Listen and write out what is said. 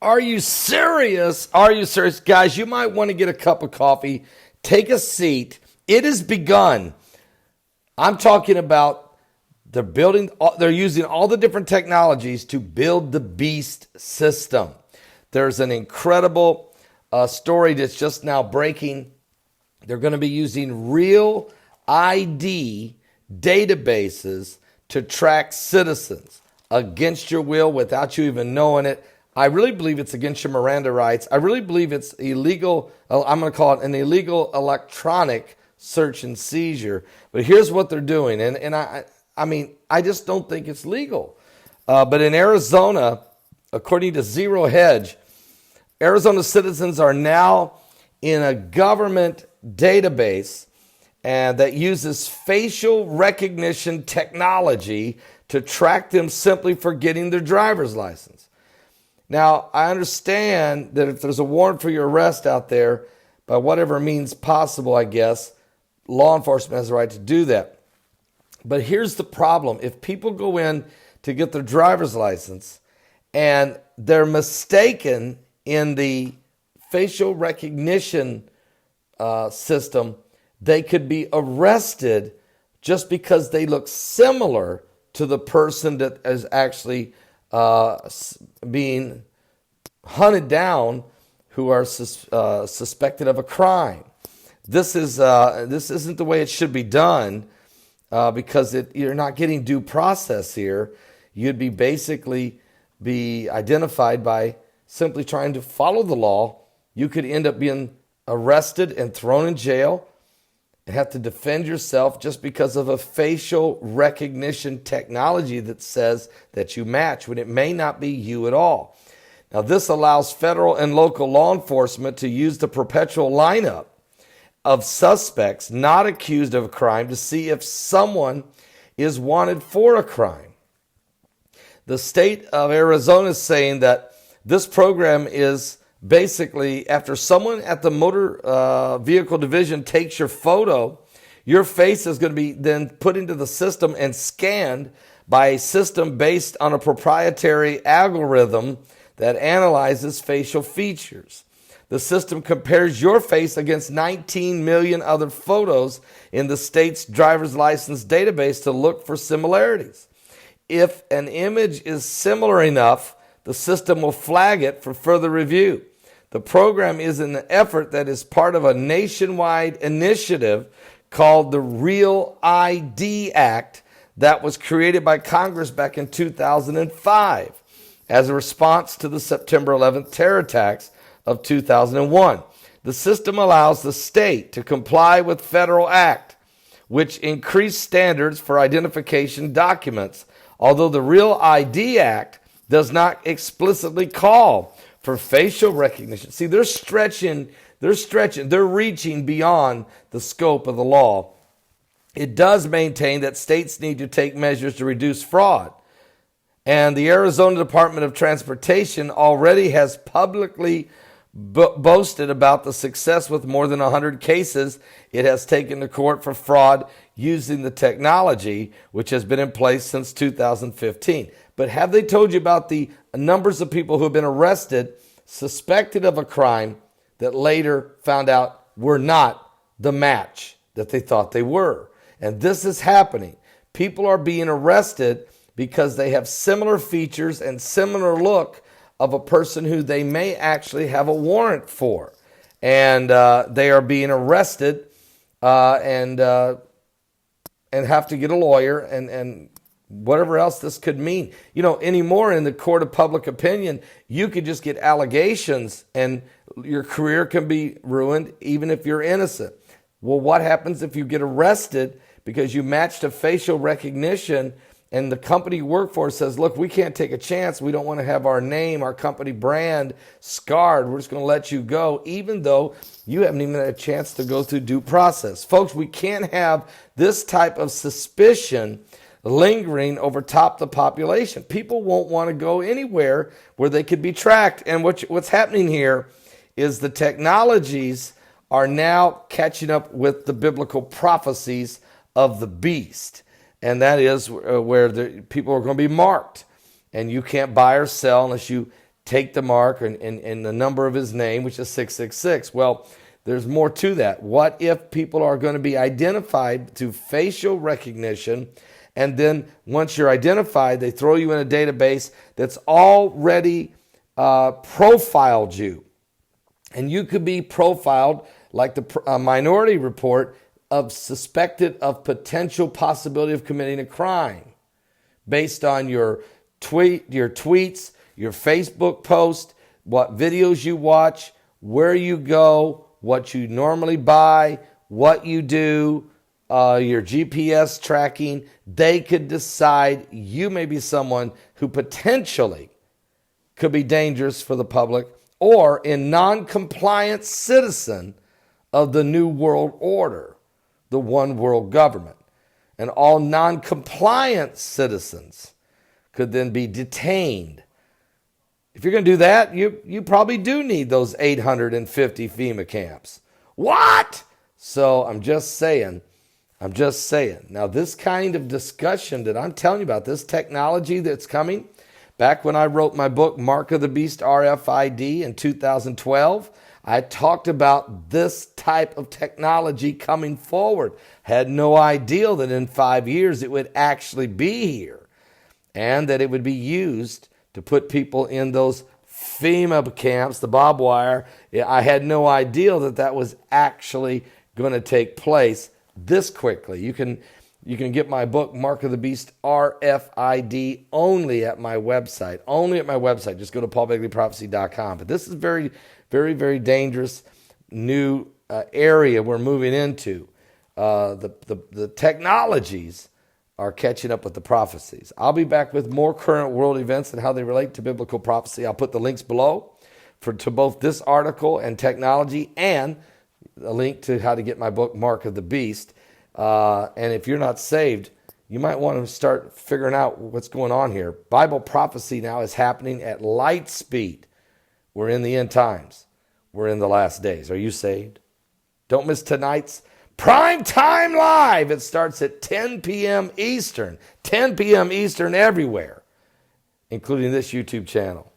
Are you serious? Are you serious? Guys, you might want to get a cup of coffee, take a seat. It has begun. I'm talking about they're using all the different technologies to build the beast system. There's an incredible story that's just now breaking. They're going to be using real ID databases to track citizens against your will without you even knowing it. I really believe it's against your Miranda rights. I really believe it's illegal. I'm going to call it an illegal electronic search and seizure. But here's what they're doing. And I just don't think it's legal. But in Arizona, according to Zero Hedge, Arizona citizens are now in a government database and that uses facial recognition technology to track them simply for getting their driver's license. Now, I understand that if there's a warrant for your arrest out there, by whatever means possible, I guess, law enforcement has the right to do that. But here's the problem. If people go in to get their driver's license and they're mistaken in the facial recognition system, they could be arrested just because they look similar to the person that is actually being hunted down, who are suspected of a crime. This isn't the way it should be done because you're not getting due process here. You'd be basically be identified by simply trying to follow the law. You could end up being arrested and thrown in jail and have to defend yourself just because of a facial recognition technology that says that you match when it may not be you at all. Now, this allows federal and local law enforcement to use the perpetual lineup of suspects not accused of a crime to see if someone is wanted for a crime. The state of Arizona is saying that this program is basically, after someone at the motor vehicle division takes your photo, your face is going to be then put into the system and scanned by a system based on a proprietary algorithm that analyzes facial features. The system compares your face against 19 million other photos in the state's driver's license database to look for similarities. If an image is similar enough, the system will flag it for further review. The program is an effort that is part of a nationwide initiative called the Real ID Act that was created by Congress back in 2005 as a response to the September 11th terror attacks of 2001. The system allows the state to comply with federal act, which increased standards for identification documents, although the Real ID Act does not explicitly call for facial recognition. See, they're reaching beyond the scope of the law. It does maintain that states need to take measures to reduce fraud. And the Arizona Department of Transportation already has publicly boasted about the success with more than 100 cases it has taken to court for fraud using the technology, which has been in place since 2015. But have they told you about the numbers of people who have been arrested, suspected of a crime, that later found out were not the match that they thought they were? And this is happening. People are being arrested because they have similar features and similar look of a person who they may actually have a warrant for. And they are being arrested and have to get a lawyer and whatever else this could mean. You know, anymore in the court of public opinion, you could just get allegations and your career can be ruined even if you're innocent. Well, what happens if you get arrested because you matched a facial recognition and the company you work for says, look, we can't take a chance. We don't want to have our name, our company brand scarred. We're just going to let you go, even though you haven't even had a chance to go through due process. Folks, we can't have this type of suspicion lingering over top the population. People won't want to go anywhere where they could be tracked. And what's happening here is the technologies are now catching up with the biblical prophecies of the beast. And that is where the people are going to be marked. And you can't buy or sell unless you take the mark and the number of his name, which is 666. Well, there's more to that. What if people are going to be identified through facial recognition, and then once you're identified, they throw you in a database that's already profiled you? And you could be profiled like the Minority Report of suspected of potential possibility of committing a crime based on your tweets, your Facebook post, what videos you watch, where you go, what you normally buy, what you do, your GPS tracking. They could decide you may be someone who potentially could be dangerous for the public or a non-compliant citizen of the New World Order, the one world government. And all non-compliant citizens could then be detained. If you're going to do that, you probably do need those 850 FEMA camps. What? So I'm just saying. Now, this kind of discussion that I'm telling you about, this technology that's coming, back when I wrote my book, Mark of the Beast RFID in 2012, I talked about this type of technology coming forward. Had no idea that in 5 years it would actually be here and that it would be used to put people in those FEMA camps, the barbed wire. I had no idea that that was actually going to take place this quickly. You can get my book, Mark of the Beast RFID, only at my website. Only at my website. Just go to paulbegleyprophecy.com. But this is very, very, very dangerous new area we're moving into. The technologies are catching up with the prophecies. I'll be back with more current world events and how they relate to biblical prophecy. I'll put the links below to both this article and technology, and a link to how to get my book, Mark of the Beast. And if you're not saved, you might want to start figuring out what's going on here. Bible prophecy now is happening at light speed. We're in the end times. We're in the last days. Are you saved? Don't miss tonight's Prime Time Live. It starts at 10 p.m. Eastern. 10 p.m. Eastern everywhere, including this YouTube channel.